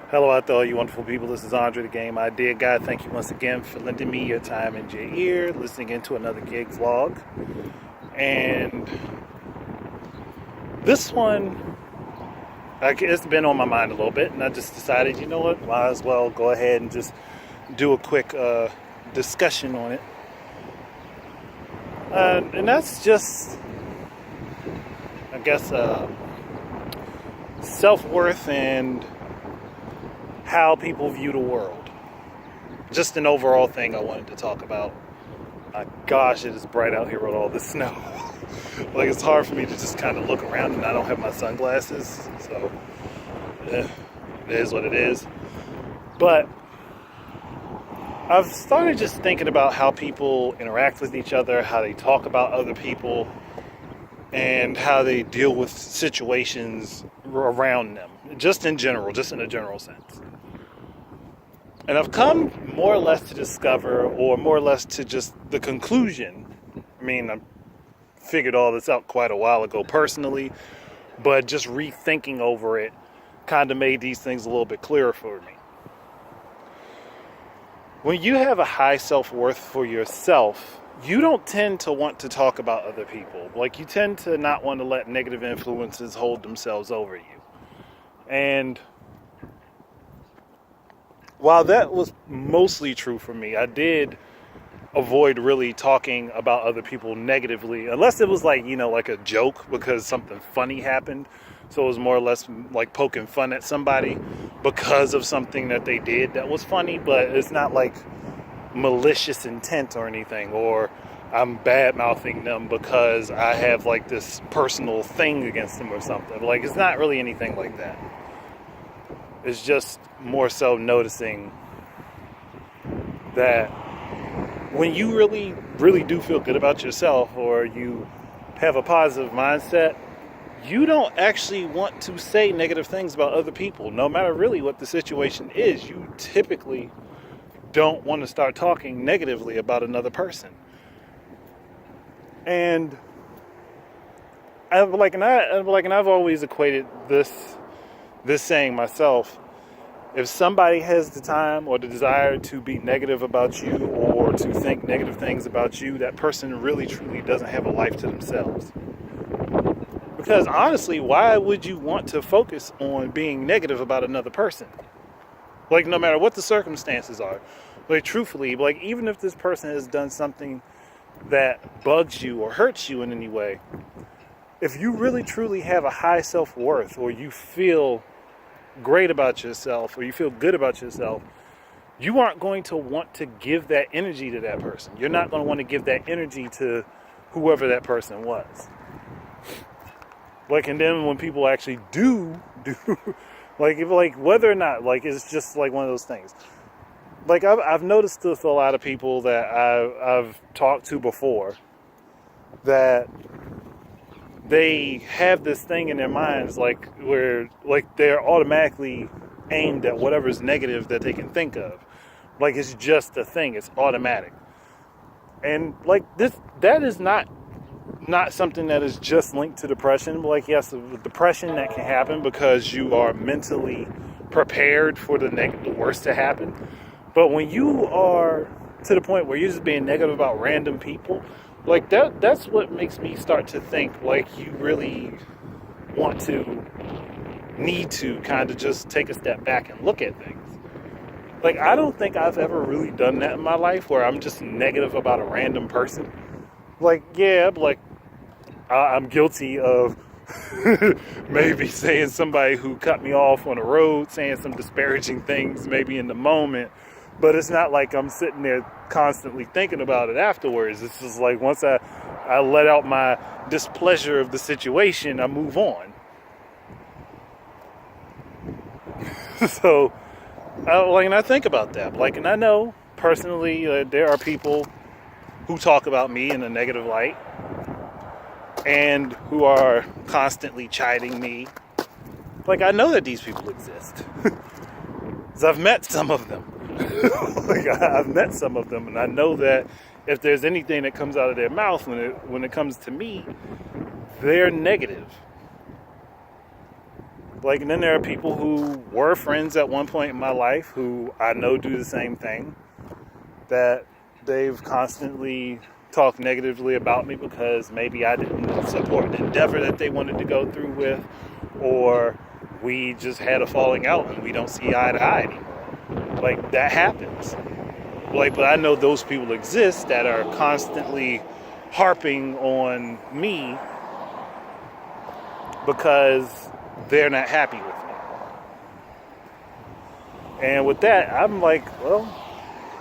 Hello out there, all you wonderful people. This is Andre, the Game Idea Guy. Thank you once again for lending me your time and your ear, listening into another gig vlog. And this one, it's been on my mind a little bit, and I just decided, you know what, might as well go ahead and just do a quick discussion on it. And that's just, I guess, self-worth and how people view the world. Just an overall thing I wanted to talk about. My gosh, it is bright out here with all this snow. Like, it's hard for me to just kind of look around, and I don't have my sunglasses, so it is what it is. But I've started just thinking about how people interact with each other, how they talk about other people, and how they deal with situations around them. Just in general, just in a general sense. And I've come more or less to discover, or more or less to just the conclusion. I mean, I figured all this out quite a while ago personally, but just rethinking over it kind of made these things a little bit clearer for me. When you have a high self-worth for yourself, you don't tend to want to talk about other people. Like, you tend to not want to let negative influences hold themselves over you. And while that was mostly true for me, I did avoid really talking about other people negatively, unless it was like, like a joke because something funny happened. So it was more or less like poking fun at somebody because of something that they did that was funny, but it's not like malicious intent or anything, or I'm bad-mouthing them because I have like this personal thing against them or something. Like, it's not really anything like that. It's just more so noticing that when you really, really do feel good about yourself, or you have a positive mindset, you don't actually want to say negative things about other people. No matter really what the situation is, you typically don't want to start talking negatively about another person. And I've always equated this saying myself: if somebody has the time or the desire to be negative about you or to think negative things about you, that person really truly doesn't have a life to themselves. Because honestly, why would you want to focus on being negative about another person? Like, no matter what the circumstances are, like, truthfully, like, even if this person has done something that bugs you or hurts you in any way, if you really truly have a high self-worth, or you feel great about yourself, or you feel good about yourself, you aren't going to want to give that energy to that person. You're not going to want to give that energy to whoever that person was. Like, and then when people actually do like whether or not, like, it's just like one of those things. Like, I've noticed this with a lot of people that I've talked to before, that they have this thing in their minds, like, where, like, they're automatically aimed at whatever's negative that they can think of. Like, it's just a thing. It's automatic. And, like, that is not something that is just linked to depression. Like, yes, the depression that can happen because you are mentally prepared for the worst to happen. But when you are to the point where you're just being negative about random people, like, that's what makes me start to think, like, you really need to kind of just take a step back and look at things. Like, I don't think I've ever really done that in my life, where I'm just negative about a random person. Like, yeah, like, I'm guilty of maybe saying somebody who cut me off on the road, saying some disparaging things maybe in the moment, but it's not like I'm sitting there constantly thinking about it afterwards. It's just like, once I let out my displeasure of the situation, I move on. So, and I think about that. Like, and I know personally there are people who talk about me in a negative light, and who are constantly chiding me. Like, I know that these people exist. Because I've met some of them. Like, I've met some of them, and I know that if there's anything that comes out of their mouth when it comes to me, they're negative. Like, and then there are people who were friends at one point in my life who I know do the same thing, that they've constantly talked negatively about me because maybe I didn't support the endeavor that they wanted to go through with, or we just had a falling out and we don't see eye to eye anymore. Like, that happens. Like, but I know those people exist that are constantly harping on me because they're not happy with me. And with that, I'm like, well,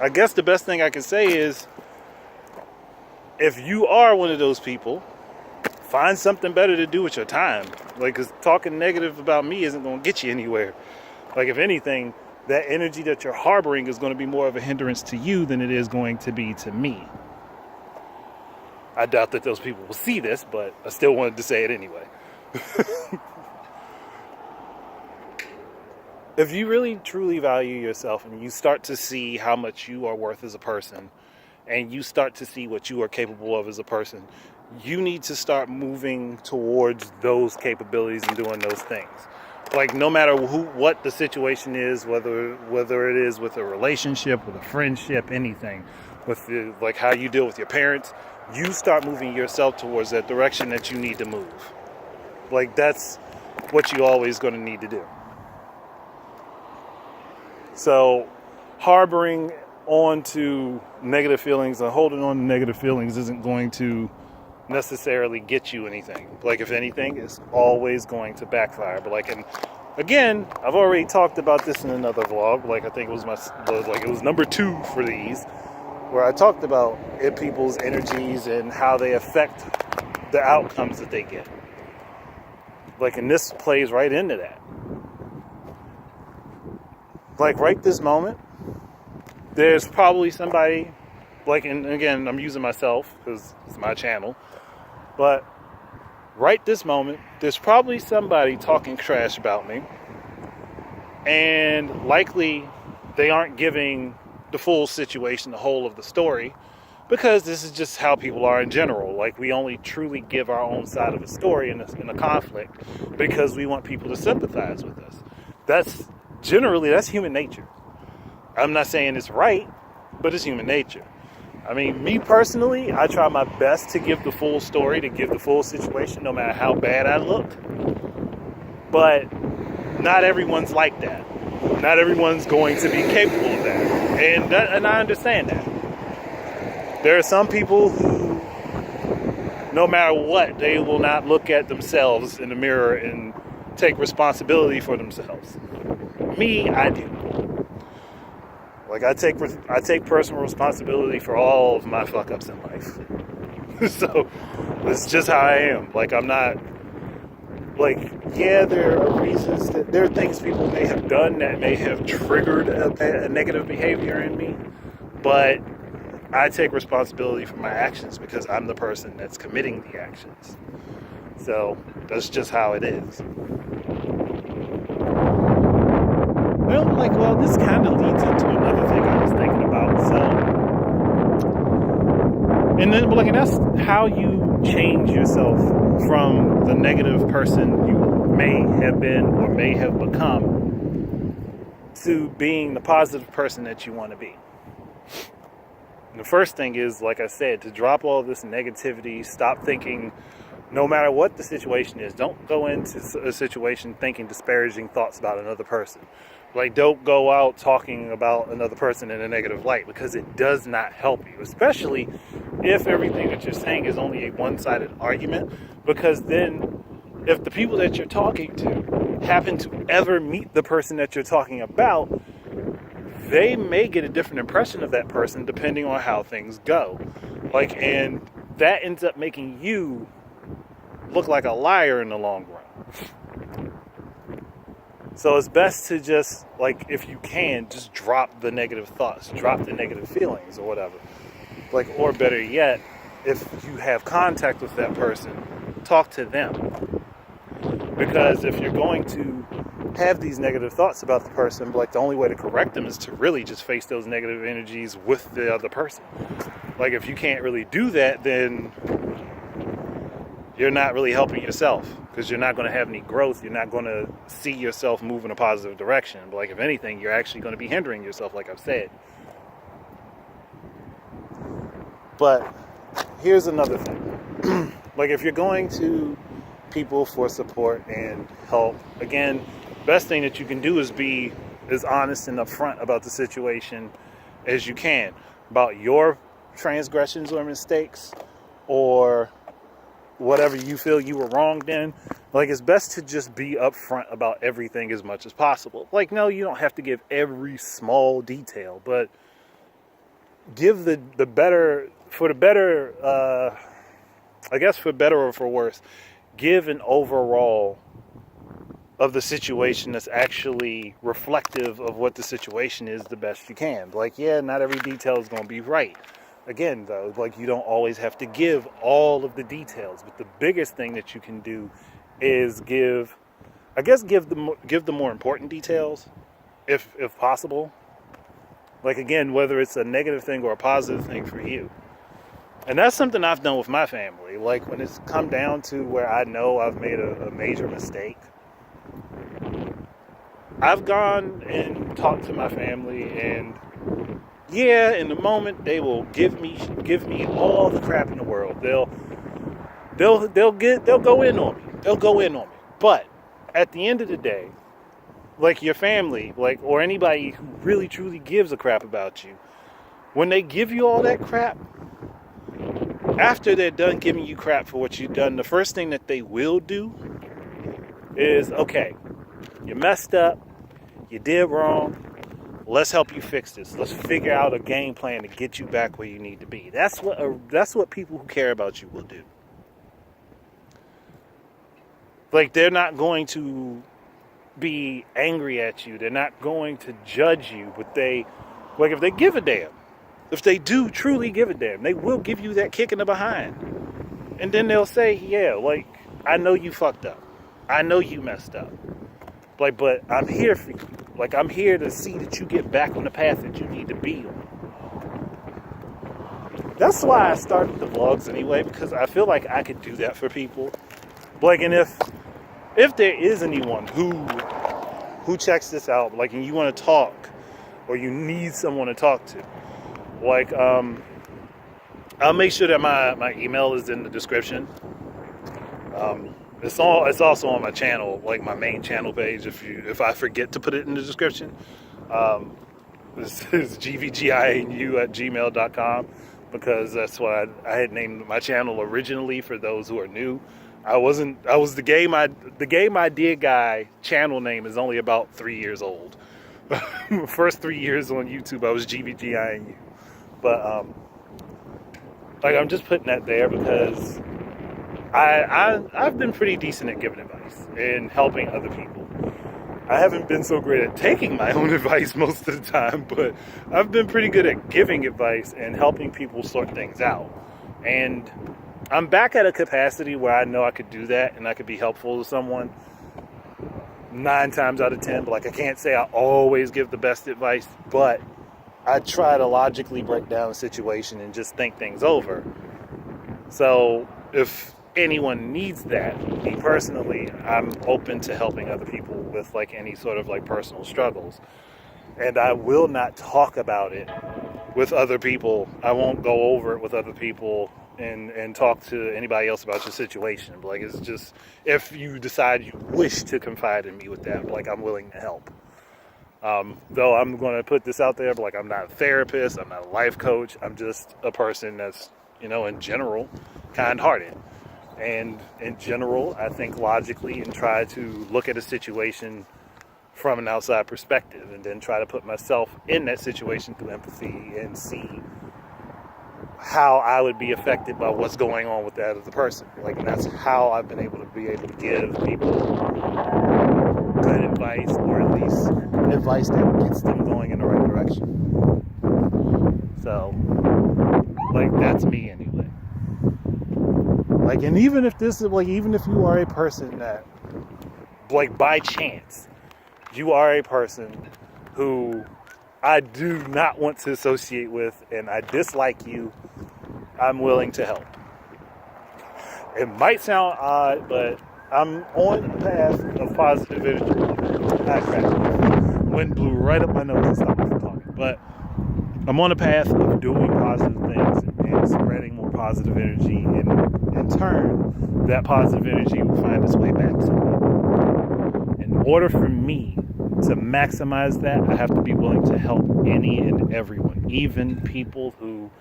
I guess the best thing I can say is, if you are one of those people, find something better to do with your time. Like, because talking negative about me isn't going to get you anywhere. Like, if anything, that energy that you're harboring is going to be more of a hindrance to you than it is going to be to me. I doubt that those people will see this, but I still wanted to say it anyway. If you really truly value yourself and you start to see how much you are worth as a person, and you start to see what you are capable of as a person, you need to start moving towards those capabilities and doing those things. Like, no matter what the situation is, whether it is with a relationship, with a friendship, anything, with like how you deal with your parents, you start moving yourself towards that direction that you need to move. Like, that's what you always going to need to do. So, harboring on to negative feelings and holding on to negative feelings isn't going to necessarily get you anything. Like, if anything, it's always going to backfire. But like, and again, I've already talked about this in another vlog. Like, I think it was number 2 for these, where I talked about people's energies and how they affect the outcomes that they get. Like, and this plays right into that. Like, right this moment, there's probably somebody, like, and again, I'm using myself because it's my channel, but right this moment, there's probably somebody talking trash about me, and likely they aren't giving the full situation, the whole of the story, because this is just how people are in general. Like, we only truly give our own side of a story in a conflict because we want people to sympathize with us. That's human nature. I'm not saying it's right, but it's human nature. I mean, me personally, I try my best to give the full story, to give the full situation, no matter how bad I look. But not everyone's like that. Not everyone's going to be capable of that. And I understand that. There are some people who, no matter what, they will not look at themselves in the mirror and take responsibility for themselves. Me, I do. Like, I take personal responsibility for all of my fuck-ups in life. So, it's just how I am. Like, I'm not, like, yeah, there are reasons that there are things people may have done that may have triggered a negative behavior in me, but I take responsibility for my actions because I'm the person that's committing the actions. So, that's just how it is. Well, this kind of leads into another thing I was thinking about. So, and then, like, and that's how you change yourself from the negative person you may have been or may have become to being the positive person that you want to be. And the first thing is, like I said, to drop all this negativity, stop thinking, no matter what the situation is, don't go into a situation thinking disparaging thoughts about another person. Like, don't go out talking about another person in a negative light, because it does not help you, especially if everything that you're saying is only a one-sided argument, because then if the people that you're talking to happen to ever meet the person that you're talking about, they may get a different impression of that person depending on how things go. Like, and that ends up making you look like a liar in the long run. So it's best to just, like, if you can, just drop the negative thoughts, drop the negative feelings or whatever. Like, or better yet, if you have contact with that person, talk to them. Because if you're going to have these negative thoughts about the person, like, the only way to correct them is to really just face those negative energies with the other person. Like, if you can't really do that, then you're not really helping yourself, because you're not going to have any growth. You're not going to see yourself move in a positive direction. But like, if anything, you're actually going to be hindering yourself, like I've said. But here's another thing. Like, if you're going to people for support and help, again, best thing that you can do is be as honest and upfront about the situation as you can, about your transgressions or mistakes, or whatever you feel you were wronged in. Like, it's best to just be upfront about everything as much as possible. Like, no, you don't have to give every small detail, but give the better, for the better, I guess for better or for worse, give an overall of the situation that's actually reflective of what the situation is the best you can. Like, yeah, not every detail is going to be right. Again, though, like, you don't always have to give all of the details, but the biggest thing that you can do is give the more important details, if possible. Like, again, whether it's a negative thing or a positive thing for you. And that's something I've done with my family. Like, when it's come down to where I know I've made a major mistake, I've gone and talked to my family, and yeah, in the moment they will give me all the crap in the world. They'll go in on me. They'll go in on me. But at the end of the day, like, your family, like, or anybody who really truly gives a crap about you, when they give you all that crap, after they're done giving you crap for what you've done, the first thing that they will do is, okay, you messed up, you did wrong, let's help you fix this. Let's figure out a game plan to get you back where you need to be. That's what people who care about you will do. Like, they're not going to be angry at you. They're not going to judge you, but like, if they give a damn, if they do truly give a damn, they will give you that kick in the behind. And then they'll say, yeah, like, I know you fucked up. I know you messed up. Like, but I'm here for you. Like, I'm here to see that you get back on the path that you need to be on. That's why I started the vlogs anyway, because I feel like I could do that for people. Like, and if there is anyone who checks this out, like, and you want to talk, or you need someone to talk to, like, I'll make sure that my email is in the description. It's also on my channel, like my main channel page. If I forget to put it in the description, this is gvgiu@gmail.com, because that's what I had named my channel originally. For those who are new, I was the game idea guy. Channel name is only about 3 years old. First 3 years on YouTube, I was gvgiu, but like, I'm just putting that there because I've been pretty decent at giving advice and helping other people. I haven't been so great at taking my own advice most of the time, but I've been pretty good at giving advice and helping people sort things out. And I'm back at a capacity where I know I could do that and I could be helpful to someone 9 times out of 10. But, like, I can't say I always give the best advice, but I try to logically break down a situation and just think things over. So if anyone needs that, me personally, I'm open to helping other people with, like, any sort of, like, personal struggles. And I will not talk about it with other people. I won't go over it with other people and talk to anybody else about your situation. But, like, it's just, if you decide you wish to confide in me with that, like, I'm willing to help. Though I'm going to put this out there, but, like, I'm not a therapist, I'm not a life coach, I'm just a person that's, in general, kind-hearted. And in general, I think logically and try to look at a situation from an outside perspective, and then try to put myself in that situation through empathy and see how I would be affected by what's going on with that other person. Like, and that's how I've been able to give people good advice, or at least advice that gets them going in the right direction. So, like, that's me anyway. Like, and even if you are a person that, like, by chance, you are a person who I do not want to associate with and I dislike you, I'm willing to help. It might sound odd, but I'm on a path of positive energy. Ah, crap. Wind blew right up my nose and stopped me from talking. But I'm on a path of doing positive things and spreading more positive energy. And in turn, that positive energy will find its way back to me. In order for me to maximize that, I have to be willing to help any and everyone, even people who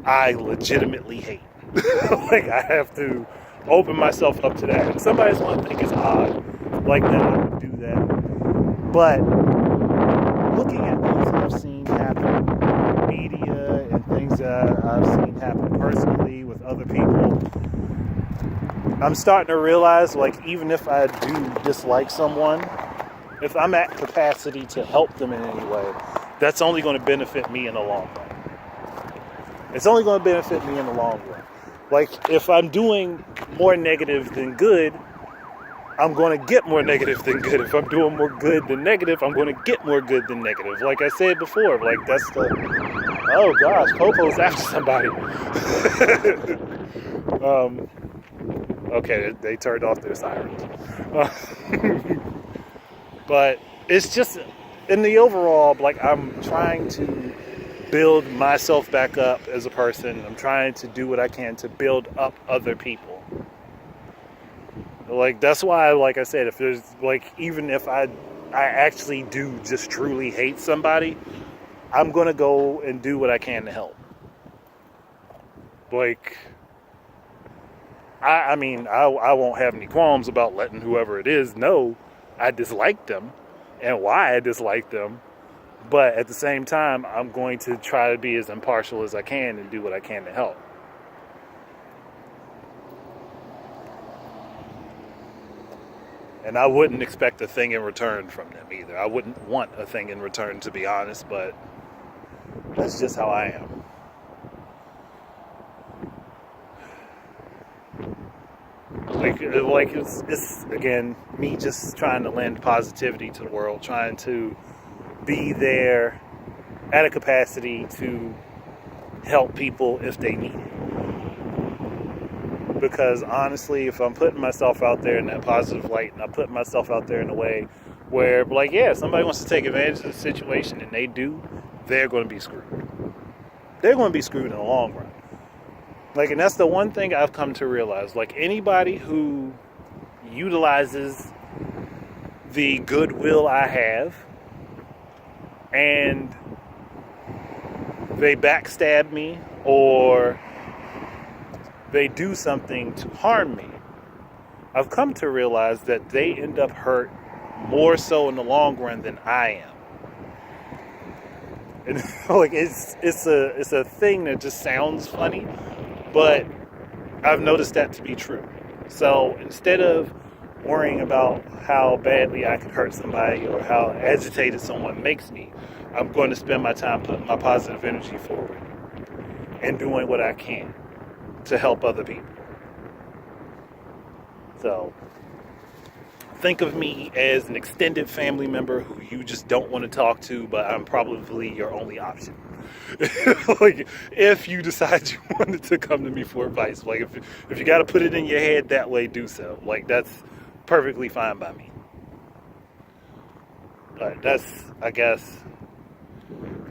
I legitimately hate. Like, I have to open myself up to that. And somebody's going to think it's odd, like that I would do that. But looking at things that I've seen happen in media and things that I've seen happen personally with other people, I'm starting to realize, like, even if I do dislike someone, if I'm at capacity to help them in any way, that's only going to benefit me in the long run. It's only going to benefit me in the long run. Like, if I'm doing more negative than good, I'm going to get more negative than good. If I'm doing more good than negative, I'm going to get more good than negative. Like I said before, like, that's the... Oh, gosh, Popo's after somebody. Okay, they turned off their sirens. But it's just, in the overall, like, I'm trying to build myself back up as a person. I'm trying to do what I can to build up other people. Like, that's why, like I said, if there's, like, even if I actually do just truly hate somebody, I'm going to go and do what I can to help. Like, I mean, I won't have any qualms about letting whoever it is know I dislike them and why I dislike them. But at the same time, I'm going to try to be as impartial as I can and do what I can to help. And I wouldn't expect a thing in return from them either. I wouldn't want a thing in return, to be honest, but that's just how I am. Like it's again, me just trying to lend positivity to the world, trying to be there at a capacity to help people if they need it. Because honestly, if I'm putting myself out there in that positive light, and I'm putting myself out there in a way where, like, yeah, somebody wants to take advantage of the situation and they do, they're going to be screwed. They're going to be screwed in the long run. Like, and that's the one thing I've come to realize. Like, anybody who utilizes the goodwill I have and they backstab me or they do something to harm me, I've come to realize that they end up hurt more so in the long run than I am. And like, it's a thing that just sounds funny, but I've noticed that to be true. So instead of worrying about how badly I could hurt somebody or how agitated someone makes me, I'm going to spend my time putting my positive energy forward and doing what I can to help other people. So think of me as an extended family member who you just don't want to talk to, but I'm probably your only option. Like, if you decide you wanted to come to me for advice, like, if you got to put it in your head that way, do so. Like, that's perfectly fine by me. But that's, I guess,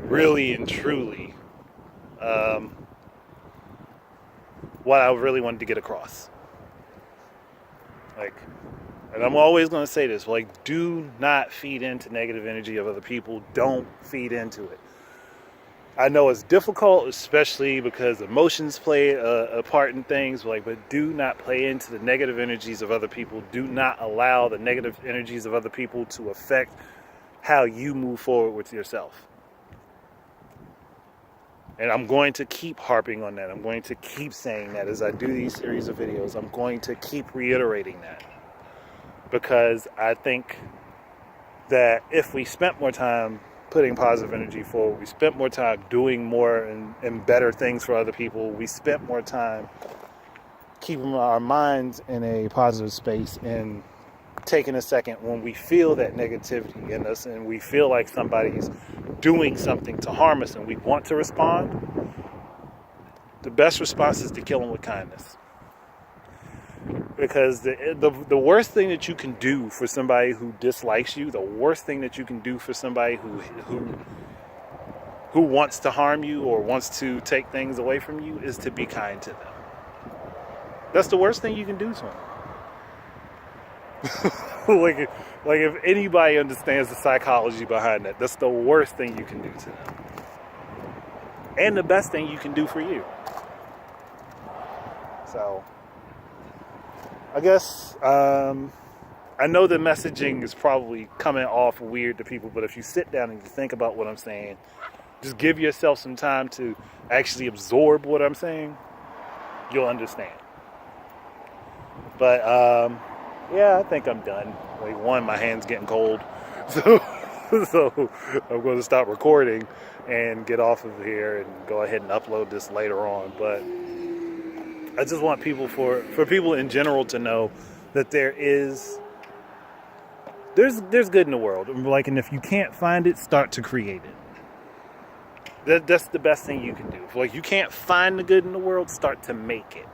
really and truly what I really wanted to get across. Like, and I'm always going to say this, like, do not feed into negative energy of other people. Don't feed into it. I know it's difficult, especially because emotions play a part in things, like, but do not play into the negative energies of other people. Do not allow the negative energies of other people to affect how you move forward with yourself. And I'm going to keep harping on that. I'm going to keep saying that as I do these series of videos. I'm going to keep reiterating that. Because I think that if we spent more time putting positive energy forward, we spent more time doing more and better things for other people, we spent more time keeping our minds in a positive space and taking a second when we feel that negativity in us and we feel like somebody's doing something to harm us and we want to respond, the best response is to kill them with kindness. Because the worst thing that you can do for somebody who dislikes you, the worst thing that you can do for somebody who wants to harm you or wants to take things away from you is to be kind to them. That's the worst thing you can do to them. like if anybody understands the psychology behind that, that's the worst thing you can do to them. And the best thing you can do for you. So, I guess, I know the messaging is probably coming off weird to people, but if you sit down and you think about what I'm saying, just give yourself some time to actually absorb what I'm saying, you'll understand. But, yeah, I think I'm done. Like, one, my hand's getting cold. So I'm going to stop recording and get off of here and go ahead and upload this later on. But I just want people, for people in general, to know that there's good in the world. Like, and if you can't find it, start to create it. That's the best thing you can do. If, like, you can't find the good in the world, start to make it.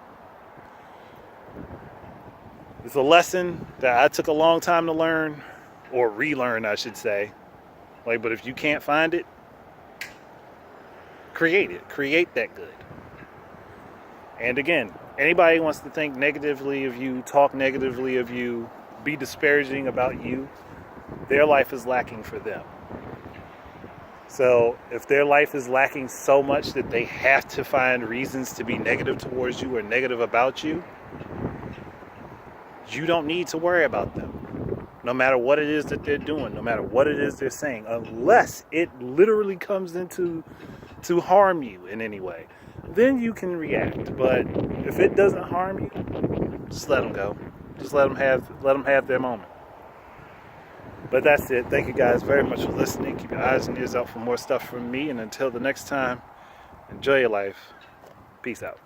It's a lesson that I took a long time to learn, or relearn, I should say. Like, but if you can't find it, create it. Create that good. And again, anybody who wants to think negatively of you, talk negatively of you, be disparaging about you, their life is lacking for them. So if their life is lacking so much that they have to find reasons to be negative towards you or negative about you, you don't need to worry about them. No matter what it is that they're doing, no matter what it is they're saying, unless it literally comes into to harm you in any way, then you can react. But if it doesn't harm you, just let them go. Just let them have their moment. But that's it. Thank you guys very much for listening. Keep your eyes and ears out for more stuff from me. And until the next time, enjoy your life. Peace out.